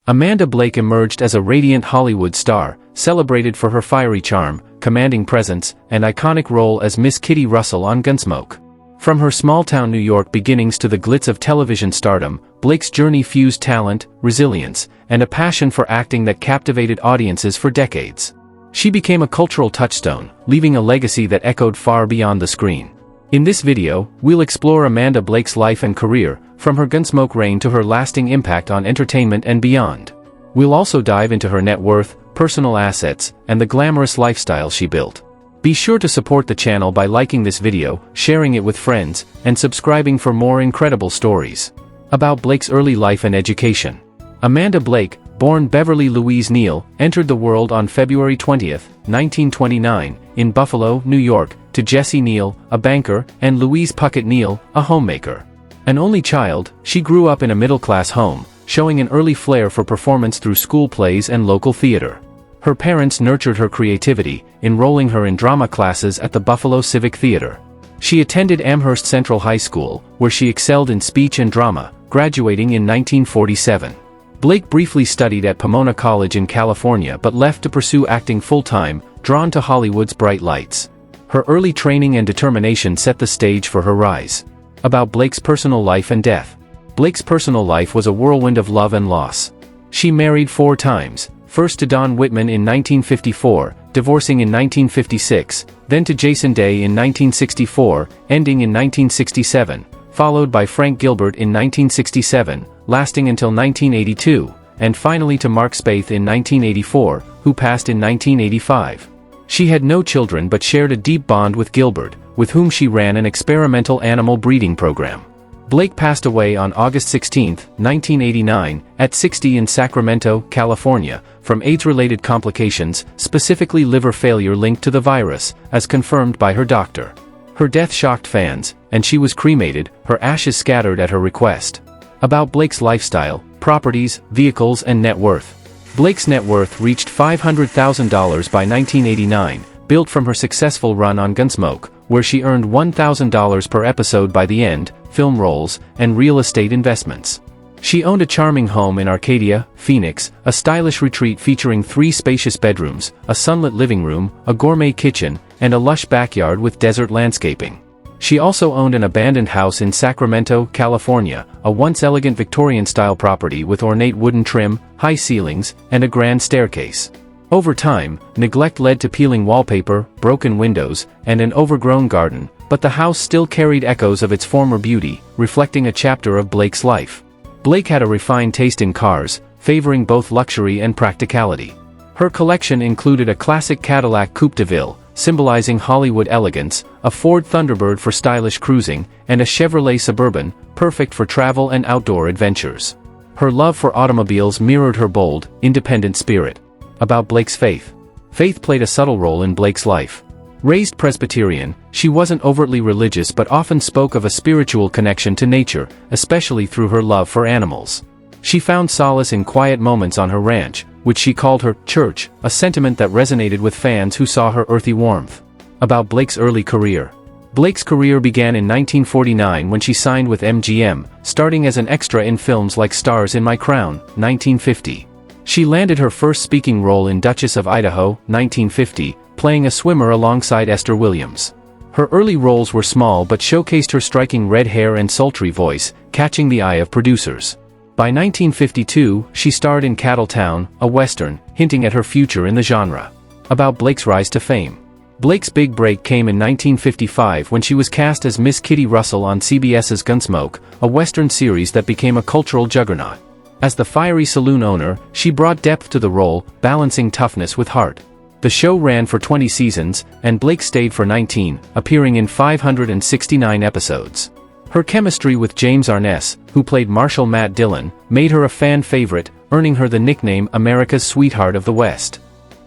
Amanda Blake emerged as a radiant Hollywood star, celebrated for her fiery charm, commanding presence, and iconic role as Miss Kitty Russell on Gunsmoke. From her small-town New York beginnings to the glitz of television stardom, Blake's journey fused talent, resilience, and a passion for acting that captivated audiences for decades. She became a cultural touchstone, leaving a legacy that echoed far beyond the screen. In this video, we'll explore Amanda Blake's life and career, from her Gunsmoke reign to her lasting impact on entertainment and beyond. We'll also dive into her net worth, personal assets, and the glamorous lifestyle she built. Be sure to support the channel by liking this video, sharing it with friends, and subscribing for more incredible stories. About Blake's early life and education. Amanda Blake, born Beverly Louise Neal, entered the world on February 20, 1929, in Buffalo, New York, to Jessie Neal, a banker, and Louise Puckett Neal, a homemaker. An only child, she grew up in a middle-class home, showing an early flair for performance through school plays and local theater. Her parents nurtured her creativity, enrolling her in drama classes at the Buffalo Civic Theater. She attended Amherst Central High School, where she excelled in speech and drama, graduating in 1947. Blake briefly studied at Pomona College in California but left to pursue acting full-time, drawn to Hollywood's bright lights. Her early training and determination set the stage for her rise. About Blake's personal life and death. Blake's personal life was a whirlwind of love and loss. She married 4 times. First to Don Whitman in 1954, divorcing in 1956, then to Jason Day in 1964, ending in 1967, followed by Frank Gilbert in 1967, lasting until 1982, and finally to Mark Spaeth in 1984, who passed in 1985. She had no children but shared a deep bond with Gilbert, with whom she ran an experimental animal breeding program. Blake passed away on August 16, 1989, at 60 in Sacramento, California, from AIDS-related complications, specifically liver failure linked to the virus, as confirmed by her doctor. Her death shocked fans, and she was cremated, her ashes scattered at her request. About Blake's lifestyle, properties, vehicles, and net worth. Blake's net worth reached $500,000 by 1989, built from her successful run on Gunsmoke, where she earned $1,000 per episode by the end, film roles, and real estate investments. She owned a charming home in Arcadia, Phoenix, a stylish retreat featuring 3 spacious bedrooms, a sunlit living room, a gourmet kitchen, and a lush backyard with desert landscaping. She also owned an abandoned house in Sacramento, California, a once elegant Victorian-style property with ornate wooden trim, high ceilings, and a grand staircase. Over time, neglect led to peeling wallpaper, broken windows, and an overgrown garden, but the house still carried echoes of its former beauty, reflecting a chapter of Blake's life. Blake had a refined taste in cars, favoring both luxury and practicality. Her collection included a classic Cadillac Coupe de Ville, symbolizing Hollywood elegance, a Ford Thunderbird for stylish cruising, and a Chevrolet Suburban, perfect for travel and outdoor adventures. Her love for automobiles mirrored her bold, independent spirit. About Blake's faith. Faith played a subtle role in Blake's life. Raised Presbyterian, she wasn't overtly religious but often spoke of a spiritual connection to nature, especially through her love for animals. She found solace in quiet moments on her ranch, which she called her church, a sentiment that resonated with fans who saw her earthy warmth. About Blake's early career. Blake's career began in 1949 when she signed with MGM, starting as an extra in films like Stars in My Crown, 1950. She landed her first speaking role in Duchess of Idaho, 1950, playing a swimmer alongside Esther Williams. Her early roles were small but showcased her striking red hair and sultry voice, catching the eye of producers. By 1952, she starred in Cattle Town, a western, hinting at her future in the genre. About Blake's rise to fame. Blake's big break came in 1955 when she was cast as Miss Kitty Russell on CBS's Gunsmoke, a western series that became a cultural juggernaut. As the fiery saloon owner, she brought depth to the role, balancing toughness with heart. The show ran for 20 seasons, and Blake stayed for 19, appearing in 569 episodes. Her chemistry with James Arness, who played Marshal Matt Dillon, made her a fan favorite, earning her the nickname America's Sweetheart of the West.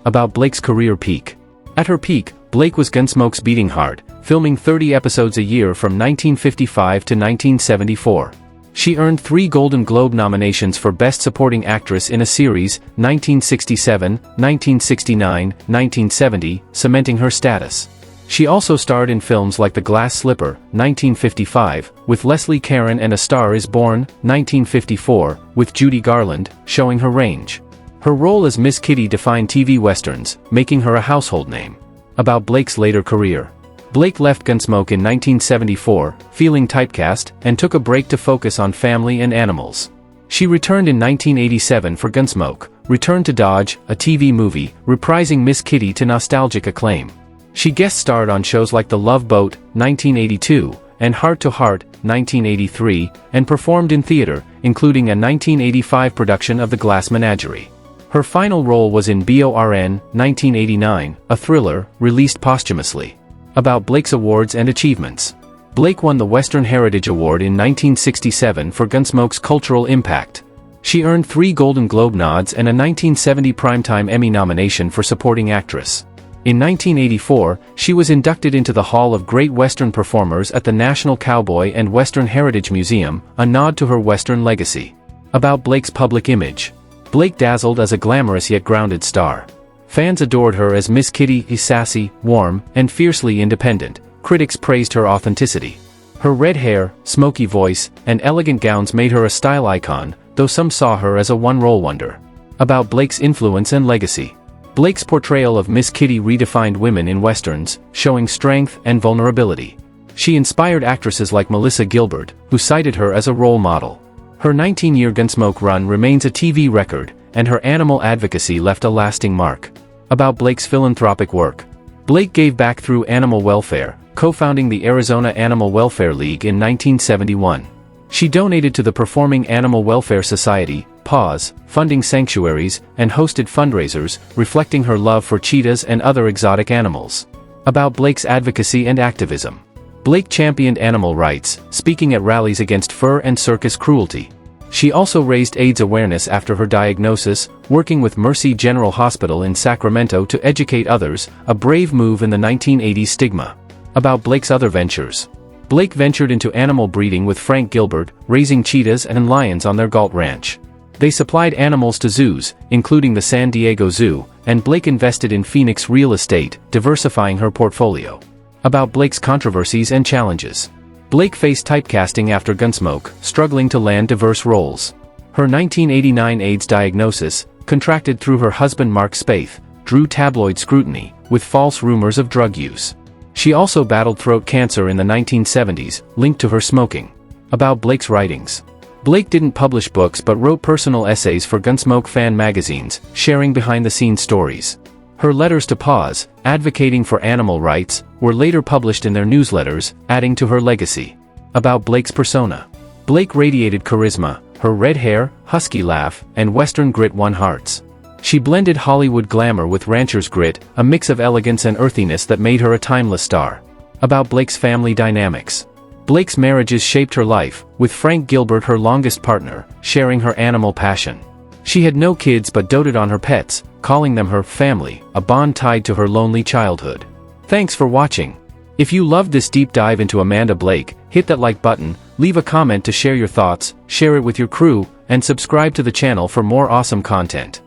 About Blake's career peak. At her peak, Blake was Gunsmoke's beating heart, filming 30 episodes a year from 1955 to 1974. She earned 3 Golden Globe nominations for Best Supporting Actress in a Series, 1967, 1969, 1970, cementing her status. She also starred in films like The Glass Slipper, 1955, with Leslie Caron, and A Star is Born, 1954, with Judy Garland, showing her range. Her role as Miss Kitty defined TV westerns, making her a household name. About Blake's later career. Blake left Gunsmoke in 1974, feeling typecast, and took a break to focus on family and animals. She returned in 1987 for Gunsmoke, Return to Dodge, a TV movie, reprising Miss Kitty to nostalgic acclaim. She guest starred on shows like The Love Boat, 1982, and Heart to Heart, 1983, and performed in theater, including a 1985 production of The Glass Menagerie. Her final role was in BORN, 1989, a thriller, released posthumously. About Blake's awards and achievements. Blake won the Western Heritage Award in 1967 for Gunsmoke's cultural impact. She earned 3 Golden Globe nods and a 1970 Primetime Emmy nomination for Supporting Actress. In 1984, she was inducted into the Hall of Great Western Performers at the National Cowboy and Western Heritage Museum, a nod to her Western legacy. About Blake's public image. Blake dazzled as a glamorous yet grounded star. Fans adored her as Miss Kitty, sassy, warm, and fiercely independent. Critics praised her authenticity. Her red hair, smoky voice, and elegant gowns made her a style icon, though some saw her as a one-role wonder. About Blake's influence and legacy. Blake's portrayal of Miss Kitty redefined women in westerns, showing strength and vulnerability. She inspired actresses like Melissa Gilbert, who cited her as a role model. Her 19-year Gunsmoke run remains a TV record, and her animal advocacy left a lasting mark. About Blake's philanthropic work. Blake gave back through animal welfare, co-founding the Arizona Animal Welfare League in 1971. She donated to the Performing Animal Welfare Society, PAWS, funding sanctuaries, and hosted fundraisers, reflecting her love for cheetahs and other exotic animals. About Blake's advocacy and activism. Blake championed animal rights, speaking at rallies against fur and circus cruelty. She also raised AIDS awareness after her diagnosis, working with Mercy General Hospital in Sacramento to educate others, a brave move in the 1980s stigma. About Blake's other ventures. Blake ventured into animal breeding with Frank Gilbert, raising cheetahs and lions on their Galt Ranch. They supplied animals to zoos, including the San Diego Zoo, and Blake invested in Phoenix real estate, diversifying her portfolio. About Blake's controversies and challenges. Blake faced typecasting after Gunsmoke, struggling to land diverse roles. Her 1989 AIDS diagnosis, contracted through her husband Mark Spaeth, drew tabloid scrutiny, with false rumors of drug use. She also battled throat cancer in the 1970s, linked to her smoking. About Blake's writings. Blake didn't publish books but wrote personal essays for Gunsmoke fan magazines, sharing behind-the-scenes stories. Her letters to PAWS, advocating for animal rights, were later published in their newsletters, adding to her legacy. About Blake's persona. Blake radiated charisma, her red hair, husky laugh, and Western grit won hearts. She blended Hollywood glamour with rancher's grit, a mix of elegance and earthiness that made her a timeless star. About Blake's family dynamics. Blake's marriages shaped her life, with Frank Gilbert her longest partner, sharing her animal passion. She had no kids but doted on her pets, calling them her family, a bond tied to her lonely childhood. Thanks for watching. If you loved this deep dive into Amanda Blake, hit that like button, leave a comment to share your thoughts, share it with your crew, and subscribe to the channel for more awesome content.